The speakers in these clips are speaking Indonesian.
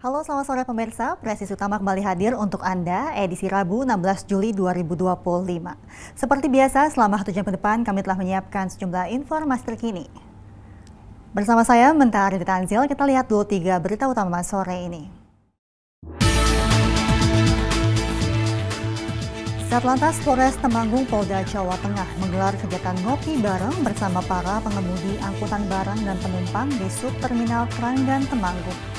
Halo, selamat sore pemirsa. Presisi Utama kembali hadir untuk Anda edisi Rabu 16 Juli 2025. Seperti biasa, selama 1 jam ke depan kami telah menyiapkan sejumlah informasi terkini. Bersama saya, Mentari Tanzil, kita lihat dulu 3 berita utama sore ini. Satlantas Polres Temanggung, Polda Jawa Tengah menggelar kegiatan ngopi bareng bersama para pengemudi angkutan barang dan penumpang di Subterminal Kranggan Temanggung.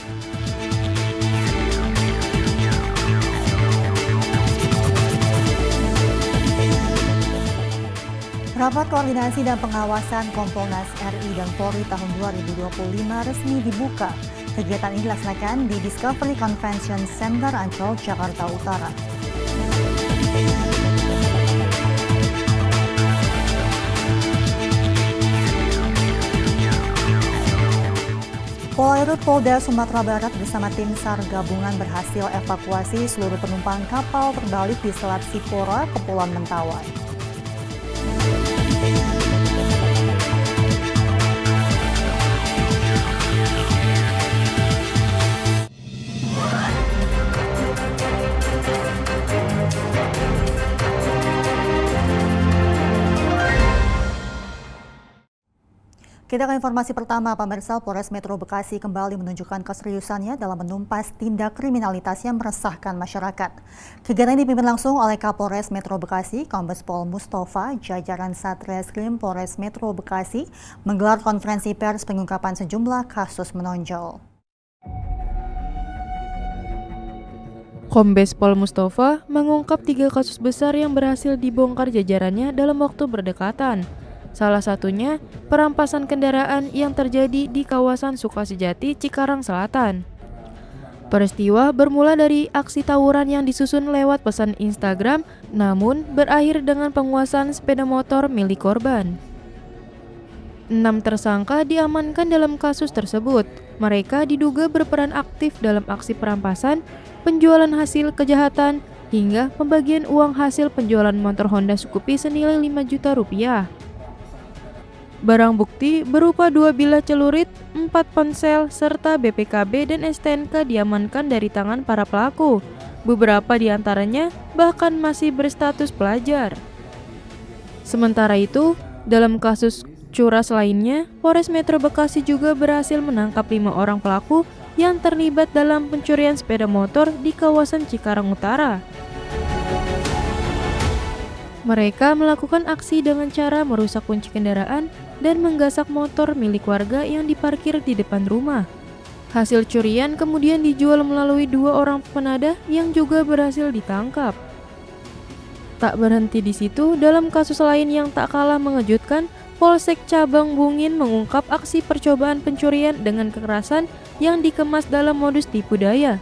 Rapat Koordinasi dan Pengawasan Kompolnas RI dan Polri tahun 2025 resmi dibuka. Kegiatan ini dilaksanakan di Discovery Convention Center Ancol, Jakarta Utara. Polairut Polda Sumatera Barat bersama tim SAR gabungan berhasil evakuasi seluruh penumpang kapal terbalik di Selat Sipora, Kepulauan Mentawai. Kita ke informasi pertama, pemirsa. Polres Metro Bekasi kembali menunjukkan keseriusannya dalam menumpas tindak kriminalitas yang meresahkan masyarakat. Kegiatan ini dipimpin langsung oleh Kapolres Metro Bekasi, Kombes Pol Mustafa. Jajaran Satreskrim Polres Metro Bekasi menggelar konferensi pers pengungkapan sejumlah kasus menonjol. Kombes Pol Mustafa mengungkap 3 kasus besar yang berhasil dibongkar jajarannya dalam waktu berdekatan. Salah satunya, perampasan kendaraan yang terjadi di kawasan Sukasejati, Cikarang Selatan. Peristiwa bermula dari aksi tawuran yang disusun lewat pesan Instagram, namun berakhir dengan penguasaan sepeda motor milik korban. 6 tersangka diamankan dalam kasus tersebut. Mereka diduga berperan aktif dalam aksi perampasan, penjualan hasil kejahatan, hingga pembagian uang hasil penjualan motor Honda Scoopy senilai 5 juta rupiah. Barang bukti berupa 2 bilah celurit, 4 ponsel, serta BPKB dan STNK diamankan dari tangan para pelaku. Beberapa di antaranya bahkan masih berstatus pelajar. Sementara itu, dalam kasus curas lainnya, Polres Metro Bekasi juga berhasil menangkap 5 orang pelaku yang terlibat dalam pencurian sepeda motor di kawasan Cikarang Utara. Mereka melakukan aksi dengan cara merusak kunci kendaraan dan menggasak motor milik warga yang diparkir di depan rumah. Hasil curian kemudian dijual melalui 2 orang penadah yang juga berhasil ditangkap. Tak berhenti di situ, dalam kasus lain yang tak kalah mengejutkan, Polsek Cabang Bungin mengungkap aksi percobaan pencurian dengan kekerasan yang dikemas dalam modus tipu daya.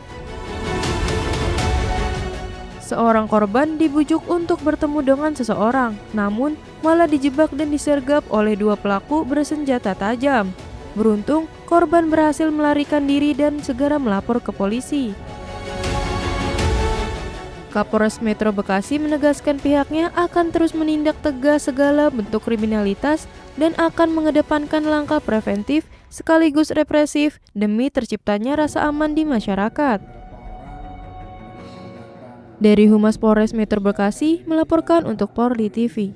Seorang korban dibujuk untuk bertemu dengan seseorang, namun malah dijebak dan disergap oleh 2 pelaku bersenjata tajam. Beruntung, korban berhasil melarikan diri dan segera melapor ke polisi. Kapolres Metro Bekasi menegaskan pihaknya akan terus menindak tegas segala bentuk kriminalitas dan akan mengedepankan langkah preventif sekaligus represif demi terciptanya rasa aman di masyarakat. Dari Humas Polres Metro Bekasi melaporkan untuk Polri TV.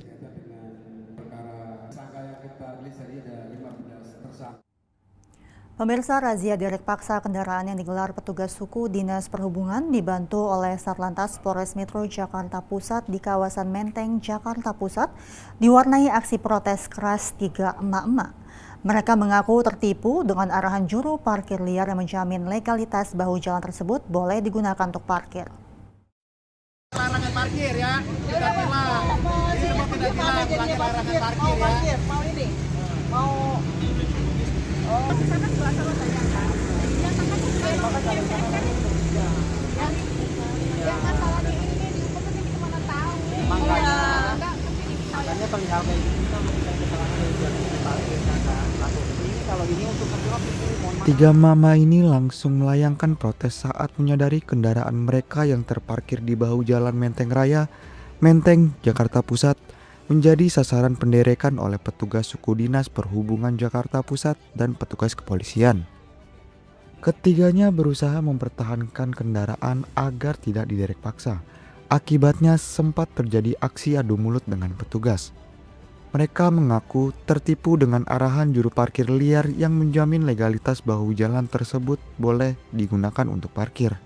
Pemirsa, razia derek paksa kendaraan yang digelar petugas suku Dinas Perhubungan dibantu oleh Satlantas Polres Metro Jakarta Pusat di kawasan Menteng, Jakarta Pusat diwarnai aksi protes keras 3 emak-emak. Mereka mengaku tertipu dengan arahan juru parkir liar yang menjamin legalitas bahu jalan tersebut boleh digunakan untuk parkir. Larangan parkir ya, kita tilang. Ini semua tidak tilang, larangan parkir ya. Mau ini, mau di sana sebelah sana banyak kan? Yang masalahnya ini diukur ini kemana tahu? Makanya perihal kayak gini kita memberikan keterangan dari pihak parkir kan. Kalau ini untuk menjawab itu mohon maaf. 3 mama ini langsung melayangkan protes saat menyadari kendaraan mereka yang terparkir di bahu jalan Menteng Raya, Menteng, Jakarta Pusat menjadi sasaran penderekan oleh petugas suku Dinas Perhubungan Jakarta Pusat dan petugas kepolisian. Ketiganya berusaha mempertahankan kendaraan agar tidak diderek paksa. Akibatnya sempat terjadi aksi adu mulut dengan petugas. Mereka mengaku tertipu dengan arahan juru parkir liar yang menjamin legalitas bahu jalan tersebut boleh digunakan untuk parkir.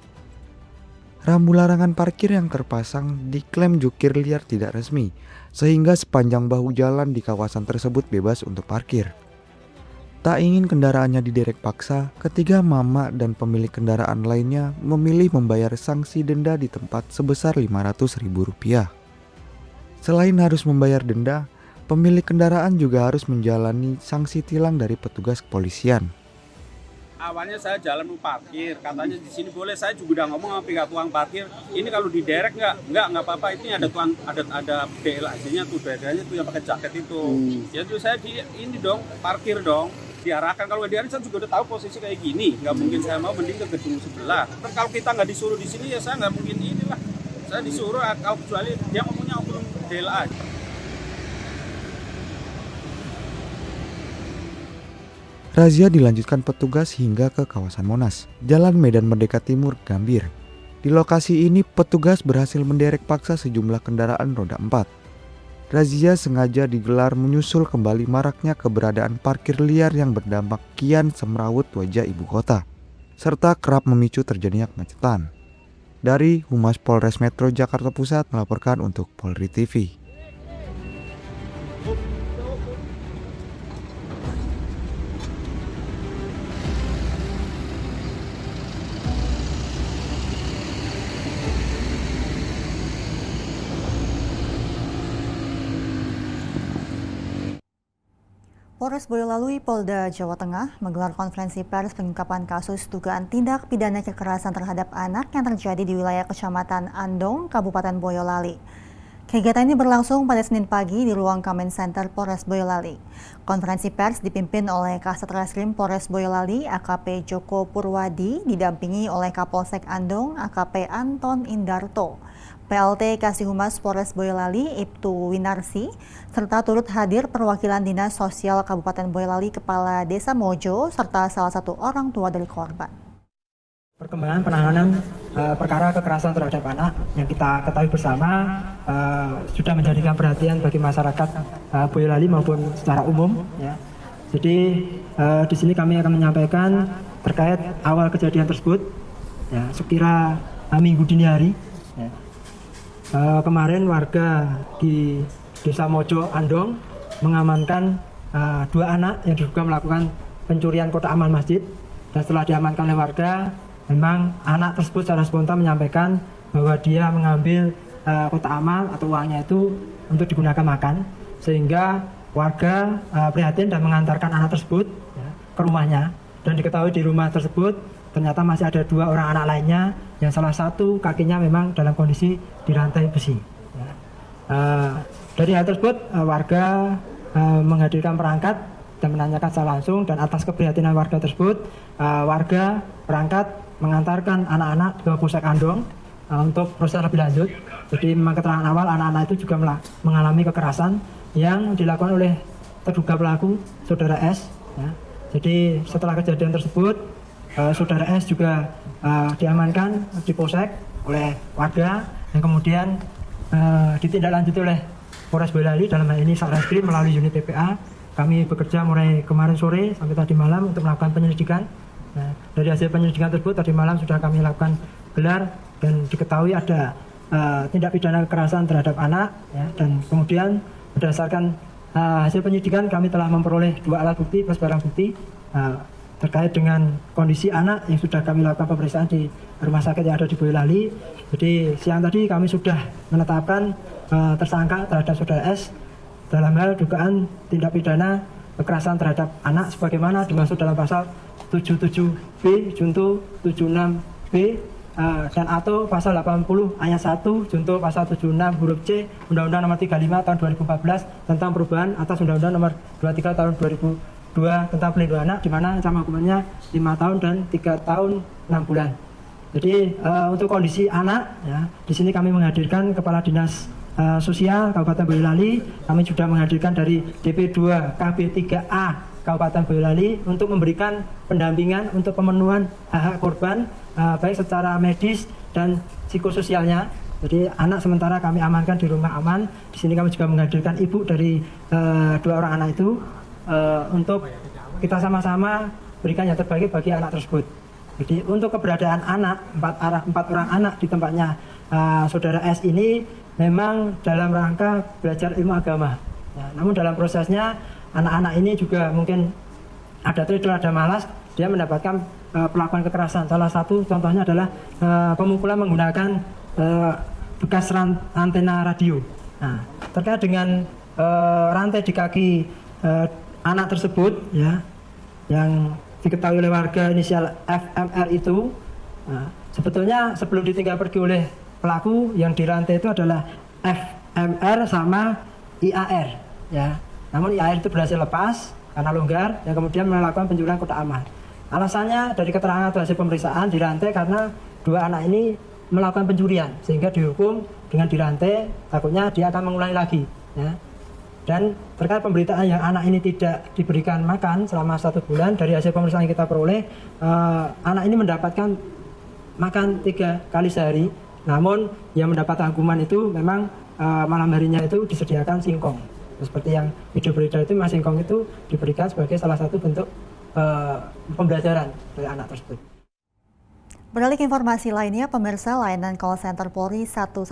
Rambu larangan parkir yang terpasang diklaim jukir liar tidak resmi, sehingga sepanjang bahu jalan di kawasan tersebut bebas untuk parkir. Tak ingin kendaraannya diderek paksa, ketiga mama dan pemilik kendaraan lainnya memilih membayar sanksi denda di tempat sebesar Rp500.000. Selain harus membayar denda, pemilik kendaraan juga harus menjalani sanksi tilang dari petugas kepolisian. Awalnya saya jalan mau parkir, katanya di sini boleh, saya juga udah ngomong sama pihak tukang parkir, ini kalau diderek nggak apa-apa, ini ada BLAJ-nya tuh, BLAJ-nya tuh yang pakai jaket itu. Ya tuh saya ini dong, parkir dong, diarahkan. Kalau diarahkan saya juga udah tahu posisi kayak gini, nggak mungkin saya mau, mending ke gedung sebelah. Terus kalau kita nggak disuruh di sini ya saya nggak mungkin inilah, saya disuruh kalau kecuali dia ngomongnya oknum BLAJ. Razia dilanjutkan petugas hingga ke kawasan Monas, Jalan Medan Merdeka Timur, Gambir. Di lokasi ini petugas berhasil menderek paksa sejumlah kendaraan roda 4. Razia sengaja digelar menyusul kembali maraknya keberadaan parkir liar yang berdampak kian semrawut wajah ibu kota, serta kerap memicu terjadinya kemacetan. Dari Humas Polres Metro Jakarta Pusat melaporkan untuk Polri TV. Polres Boyolali, Polda Jawa Tengah menggelar konferensi pers pengungkapan kasus dugaan tindak pidana kekerasan terhadap anak yang terjadi di wilayah Kecamatan Andong, Kabupaten Boyolali. Kegiatan ini berlangsung pada Senin pagi di ruang Comment Center Polres Boyolali. Konferensi pers dipimpin oleh Kasat Reskrim Polres Boyolali, AKP Joko Purwadi, didampingi oleh Kapolsek Andong, AKP Anton Indarto, PLT Kasih Humas Polres Boyolali, Ibtu Winarsi, serta turut hadir perwakilan Dinas Sosial Kabupaten Boyolali, Kepala Desa Mojo, serta salah satu orang tua dari korban. Perkembangan penanganan perkara kekerasan terhadap anak yang kita ketahui bersama sudah menjadikan perhatian bagi masyarakat Boyolali maupun secara umum. Ya. Jadi di sini kami akan menyampaikan terkait awal kejadian tersebut, ya, sekira minggu dini hari. Ya. Kemarin warga di Desa Mojo Andong mengamankan 2 anak yang diduga melakukan pencurian kotak amal masjid, dan setelah diamankan oleh warga, memang anak tersebut secara spontan menyampaikan bahwa dia mengambil kotak amal atau uangnya itu untuk digunakan makan, sehingga warga prihatin dan mengantarkan anak tersebut, ya, ke rumahnya, dan diketahui di rumah tersebut ternyata masih ada 2 orang anak lainnya yang salah satu kakinya memang dalam kondisi dirantai besi. Ya. Dari hal tersebut warga menghadirkan perangkat dan menanyakan secara langsung, dan atas keprihatinan warga tersebut warga perangkat mengantarkan anak-anak ke Polsek Andong untuk proses lebih lanjut. Jadi memang keterangan awal anak-anak itu juga mengalami kekerasan yang dilakukan oleh terduga pelaku Saudara S. Ya. Jadi setelah kejadian tersebut Saudara S juga diamankan di Polsek oleh warga, dan kemudian ditindaklanjuti oleh Polres Boyolali, dalam hal ini Satreskrim melalui unit PPA. Kami bekerja mulai kemarin sore sampai tadi malam untuk melakukan penyelidikan. Nah, dari hasil penyelidikan tersebut tadi malam sudah kami lakukan gelar, dan diketahui ada tindak pidana kekerasan terhadap anak, ya, dan kemudian berdasarkan hasil penyelidikan kami telah memperoleh 2 alat bukti plus barang bukti terkait dengan kondisi anak yang sudah kami lakukan pemeriksaan di rumah sakit yang ada di Boyolali. Jadi siang tadi kami sudah menetapkan tersangka terhadap Saudara S dalam hal dugaan tindak pidana kekerasan terhadap anak sebagaimana dimaksud dalam pasal 77B junto 76B dan atau pasal 80 ayat 1 junto pasal 76 huruf C Undang-Undang Nomor 35 Tahun 2014 tentang perubahan atas Undang-Undang Nomor 23 Tahun 2002 tentang pelindungan anak, di mana ancaman hukumannya 5 tahun dan 3 tahun 6 bulan. Jadi untuk kondisi anak, ya, di sini kami menghadirkan Kepala Dinas Sosial Kabupaten Boyolali. Kami sudah menghadirkan dari DP2 KB3A Kabupaten Boyolali untuk memberikan pendampingan untuk pemenuhan hak-hak korban baik secara medis dan psikososialnya. Jadi anak sementara kami amankan di rumah aman. Di sini kami juga menghadirkan ibu dari 2 orang anak itu untuk kita sama-sama berikan yang terbaik bagi anak tersebut. Jadi untuk keberadaan anak, 4 orang anak di tempatnya saudara S ini memang dalam rangka belajar ilmu agama. Ya, namun dalam prosesnya anak-anak ini juga mungkin ada tidur, ada malas, dia mendapatkan perlakuan kekerasan. Salah satu contohnya adalah pemukulan menggunakan bekas antena radio. Nah, terkait dengan rantai di kaki anak tersebut, ya, yang diketahui oleh warga inisial FMR itu, sebetulnya sebelum ditinggal pergi oleh pelaku, yang dirantai itu adalah FMR sama IAR, ya. Namun IAR itu berhasil lepas karena longgar, yang kemudian melakukan penjualan kotak amal. Alasannya dari keterangan atau hasil pemeriksaan dirantai karena 2 anak ini melakukan pencurian, sehingga dihukum dengan dirantai, takutnya dia akan mengulangi lagi, ya. Dan terkait pemberitaan yang anak ini tidak diberikan makan selama 1 bulan, dari hasil pemeriksaan yang kita peroleh, anak ini mendapatkan makan 3 kali sehari. Namun yang mendapat hukuman itu memang malam harinya itu disediakan singkong. Seperti yang video beredar itu, mas singkong itu diberikan sebagai salah satu bentuk pembelajaran dari anak tersebut. Beralih ke informasi lainnya, pemirsa, layanan call center Polri 110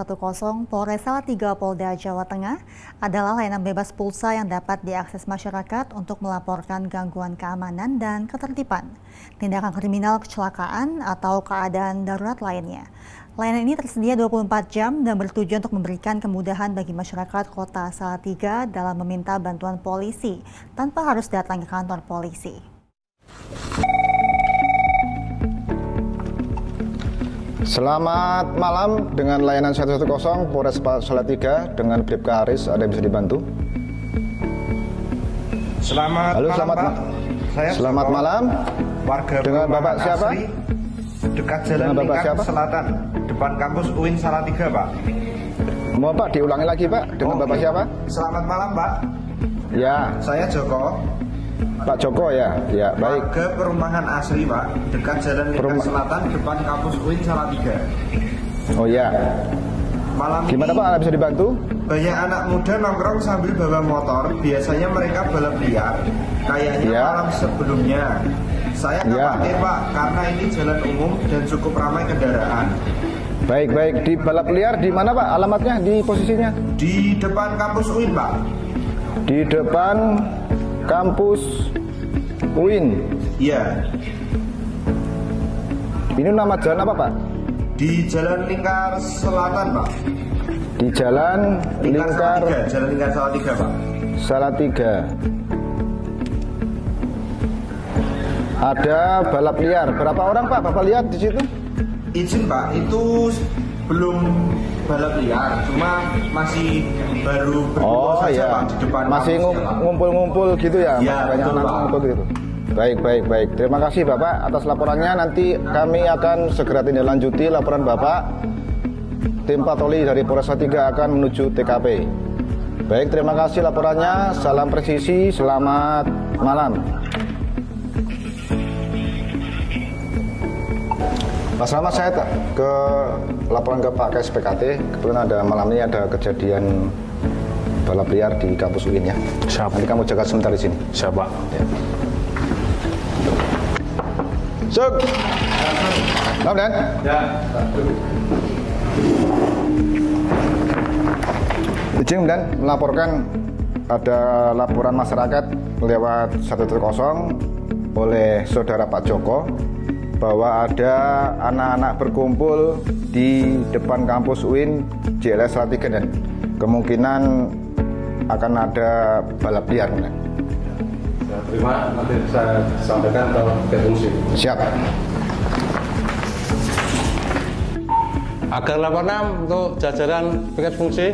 Polres Salatiga Polda Jawa Tengah adalah layanan bebas pulsa yang dapat diakses masyarakat untuk melaporkan gangguan keamanan dan ketertiban, tindakan kriminal, kecelakaan, atau keadaan darurat lainnya. Layanan ini tersedia 24 jam dan bertujuan untuk memberikan kemudahan bagi masyarakat Kota Salatiga dalam meminta bantuan polisi tanpa harus datang ke kantor polisi. Selamat malam, dengan layanan 110 Polres Salatiga dengan Bribka Aris, ada yang bisa dibantu? Halo, selamat Pak. Saya selamat malam. Warga dengan Bapak siapa? Asri, dekat Jalan Dengan Bapak Lingkar siapa? Selatan, depan kampus UIN Salatiga, Pak. Mau Pak diulangi lagi Pak, dengan Bapak siapa? Selamat malam, Pak. Ya, Saya Joko. Pak Joko ya, ya baik. Warga perumahan Asri, Pak, dekat Jalan Lingkar Selatan, depan kampus UIN Salatiga. Oh ya, Malam gimana ini Pak, Anda bisa dibantu? banyak anak muda nongkrong sambil bawa motor. Biasanya mereka balap liar. Kayaknya Ya. malam sebelumnya. Saya khawatir, Pak, karena ini jalan umum dan cukup ramai kendaraan. Baik, baik. Di balap liar di mana Pak? Alamatnya, di posisinya? Di depan kampus UIN, Pak. Di depan kampus UIN. Iya. Ini nama jalan apa Pak? Di Jalan Lingkar Selatan, Pak. Di Jalan Lingkar Jalan Lingkar Salatiga, Pak. Salatiga. Ada balap liar. Berapa orang Pak Bapak lihat di situ? Izin, Pak, itu belum balap liar, cuma masih baru berdua saja, Pak, di depan masih kampus, ya, Pak. ngumpul-ngumpul gitu ya? Iya, Banyak betul, anak Pak. ngumpul gitu. Baik, baik, baik. Terima kasih Bapak atas laporannya. Nanti kami akan segera tindak lanjuti laporan Bapak. Tim patroli dari Polres Salatiga akan menuju TKP. Baik, terima kasih laporannya. Salam presisi, selamat malam. Mas Rahmat, saya ke laporan ke Pak KSPKT. Kebetulan ada malam ini ada kejadian balap liar di kampus UIN ya. Siap. Nanti kamu jaga sebentar di sini. Siap, Pak. Ya. Suk. Maaf, Dan. Ya. Izin dan melaporkan ada laporan masyarakat lewat 110 oleh saudara Pak Joko bahwa ada anak-anak berkumpul di depan kampus UIN JLS Salatiga dan kemungkinan akan ada balap liar. Saya terima, nanti saya sampaikan ke fungsi. Siap. Agar laporan untuk jajaran piket fungsi,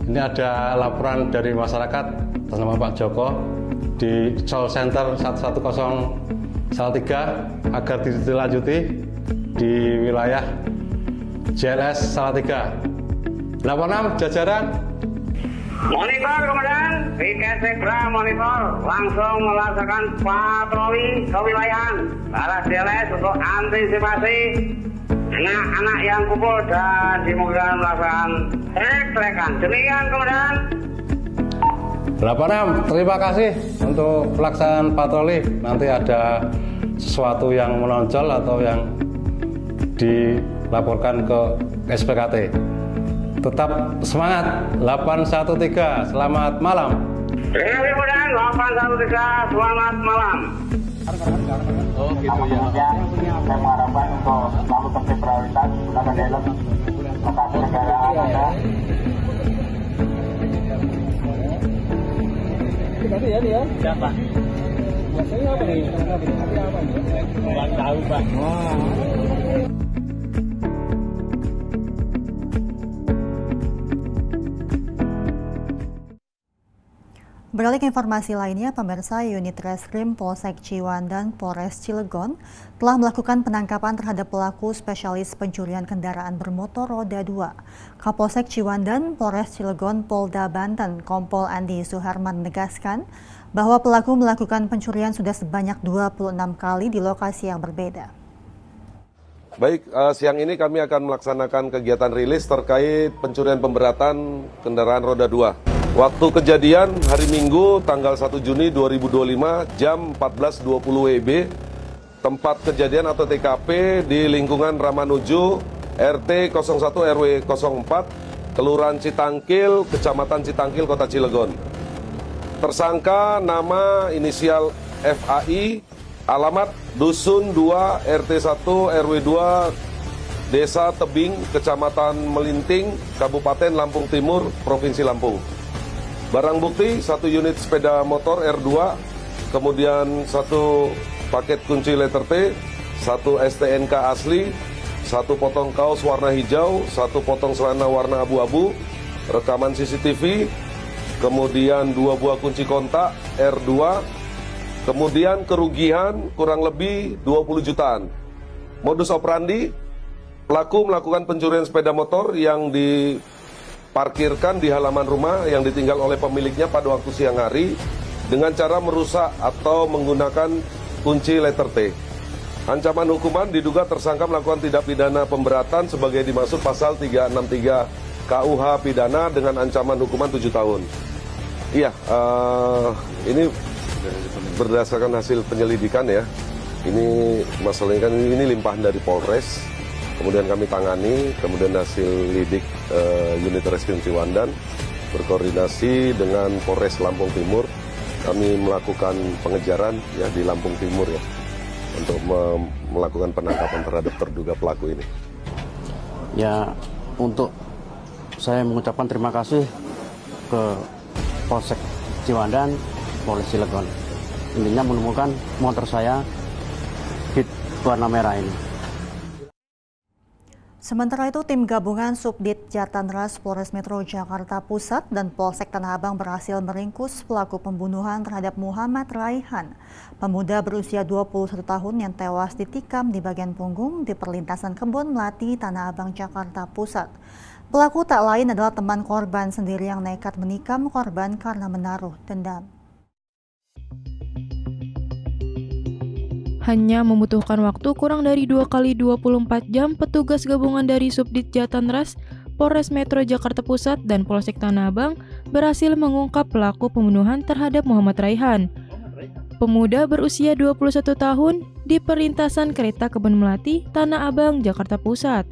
ini ada laporan dari masyarakat atas nama Pak Joko di call center 110 Salatiga agar ditindaklanjuti di wilayah JLS Salatiga. Laporan jajaran. Monitor komandan, piket sekra monitor langsung melaksanakan patroli kewilayahan balas DLS untuk antisipasi anak-anak yang kumpul dan dimungkinkan melaksanakan trek-trekan. Demikian komandan. 86, terima kasih untuk pelaksanaan patroli. Nanti ada sesuatu yang menonjol atau yang dilaporkan ke SPKT. Tetap semangat 813, selamat malam. Terima kasih komandan, 813, selamat malam. Oh gitu ya. Saya mengharapkan untuk selalu tertib prioritas, gunakan helm, lokasi kendaraan Anda. Siapa? Biasanya apa nih? Nggak tahu Pak. Beralih ke informasi lainnya, pemirsa, unit Reskrim Polsek Ciwandan Polres Cilegon telah melakukan penangkapan terhadap pelaku spesialis pencurian kendaraan bermotor roda 2. Kapolsek Ciwandan Polres Cilegon Polda Banten, Kompol Andi Suherman menegaskan bahwa pelaku melakukan pencurian sudah sebanyak 26 kali di lokasi yang berbeda. Baik, siang ini kami akan melaksanakan kegiatan rilis terkait pencurian pemberatan kendaraan roda 2. Waktu kejadian hari Minggu tanggal 1 Juni 2025 jam 14.20 WIB. Tempat kejadian atau TKP di lingkungan Ramanuju RT 01 RW 04 Kelurahan Citangkil, Kecamatan Citangkil, Kota Cilegon. Tersangka nama inisial FAI, alamat Dusun 2 RT 1 RW 2 Desa Tebing, Kecamatan Melinting, Kabupaten Lampung Timur, Provinsi Lampung. Barang bukti 1 unit sepeda motor R2, kemudian 1 paket kunci letter T, 1 STNK asli, 1 potong kaos warna hijau, 1 potong celana warna abu-abu, rekaman CCTV, kemudian 2 buah kunci kontak R2, kemudian kerugian kurang lebih 20 jutaan. Modus operandi, pelaku melakukan pencurian sepeda motor yang diparkirkan di halaman rumah yang ditinggal oleh pemiliknya pada waktu siang hari dengan cara merusak atau menggunakan kunci letter T. Ancaman hukuman diduga tersangka melakukan tindak pidana pemberatan sebagai dimaksud pasal 363 KUH pidana dengan ancaman hukuman 7 tahun. Iya, ini berdasarkan hasil penyelidikan ya. Ini masalahnya kan ini limpahan dari Polres. Kemudian kami tangani, kemudian hasil lidik unit Reskrim Ciwandan berkoordinasi dengan Polres Lampung Timur, kami melakukan pengejaran ya di Lampung Timur ya untuk melakukan penangkapan terhadap terduga pelaku ini. Ya, untuk saya mengucapkan terima kasih ke Polsek Ciwandan, Polres Cilegon. Intinya menemukan motor saya hit warna merah ini. Sementara itu, tim gabungan Subdit Jatanras Polres Metro Jakarta Pusat dan Polsek Tanah Abang berhasil meringkus pelaku pembunuhan terhadap Muhammad Raihan, pemuda berusia 21 tahun yang tewas ditikam di bagian punggung di perlintasan Kebun Melati, Tanah Abang, Jakarta Pusat. Pelaku tak lain adalah teman korban sendiri yang nekat menikam korban karena menaruh dendam. Hanya membutuhkan waktu kurang dari 2 kali 24 jam, petugas gabungan dari Subdit Jatanras, Polres Metro Jakarta Pusat, dan Polsek Tanah Abang berhasil mengungkap pelaku pembunuhan terhadap Muhammad Raihan, pemuda berusia 21 tahun di perlintasan kereta Kebun Melati, Tanah Abang, Jakarta Pusat.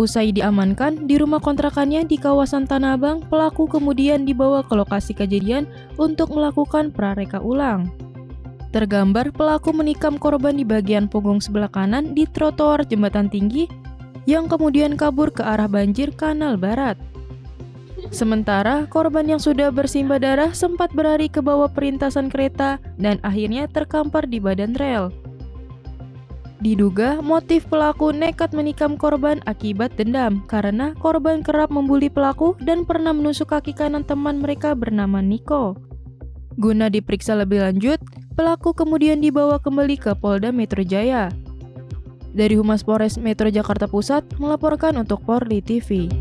Usai diamankan di rumah kontrakannya di kawasan Tanah Abang, pelaku kemudian dibawa ke lokasi kejadian untuk melakukan prareka ulang. Tergambar pelaku menikam korban di bagian punggung sebelah kanan di trotoar jembatan tinggi yang kemudian kabur ke arah banjir Kanal Barat. Sementara korban yang sudah bersimbah darah sempat berlari ke bawah perlintasan kereta dan akhirnya terkampar di badan rel. Diduga motif pelaku nekat menikam korban akibat dendam karena korban kerap membuli pelaku dan pernah menusuk kaki kanan teman mereka bernama Niko. Guna diperiksa lebih lanjut, pelaku kemudian dibawa kembali ke Polda Metro Jaya. Dari Humas Polres Metro Jakarta Pusat melaporkan untuk Polri TV.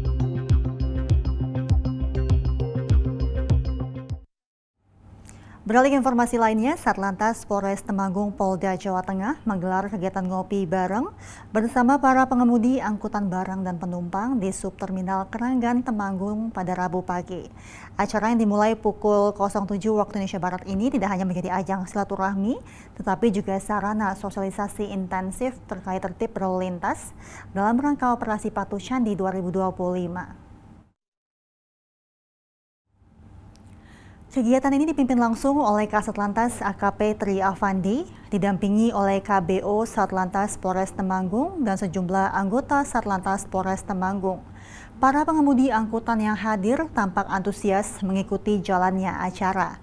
Beralih ke informasi lainnya, Satlantas Polres Temanggung Polda Jawa Tengah menggelar kegiatan ngopi bareng bersama para pengemudi angkutan barang dan penumpang di subterminal Keranggan Temanggung pada Rabu pagi. Acara yang dimulai pukul 07 waktu Indonesia Barat ini tidak hanya menjadi ajang silaturahmi, tetapi juga sarana sosialisasi intensif terkait tertib berlalu lintas dalam rangka operasi Patuh Candi 2025. Kegiatan ini dipimpin langsung oleh Kasat Lantas AKP Tri Afandi, didampingi oleh KBO Satlantas Polres Temanggung dan sejumlah anggota Satlantas Polres Temanggung. Para pengemudi angkutan yang hadir tampak antusias mengikuti jalannya acara.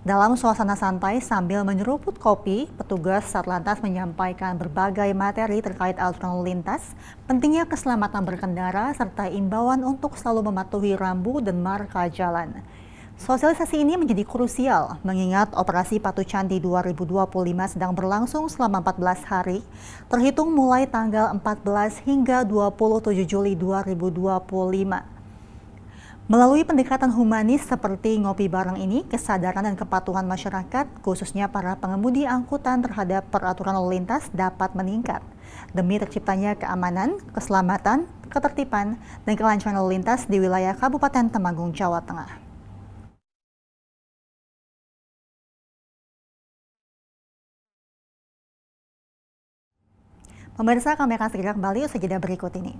Dalam suasana santai sambil menyeruput kopi, petugas Satlantas menyampaikan berbagai materi terkait aturan lalu lintas, pentingnya keselamatan berkendara, serta imbauan untuk selalu mematuhi rambu dan marka jalan. Sosialisasi ini menjadi krusial mengingat operasi Patuh Candi 2025 sedang berlangsung selama 14 hari, terhitung mulai tanggal 14 hingga 27 Juli 2025. Melalui pendekatan humanis seperti ngopi bareng ini, kesadaran dan kepatuhan masyarakat, khususnya para pengemudi angkutan terhadap peraturan lalu lintas dapat meningkat demi terciptanya keamanan, keselamatan, ketertiban, dan kelancaran lalu lintas di wilayah Kabupaten Temanggung, Jawa Tengah. Pemirsa, kami akan segera kembali usai jeda berikut ini.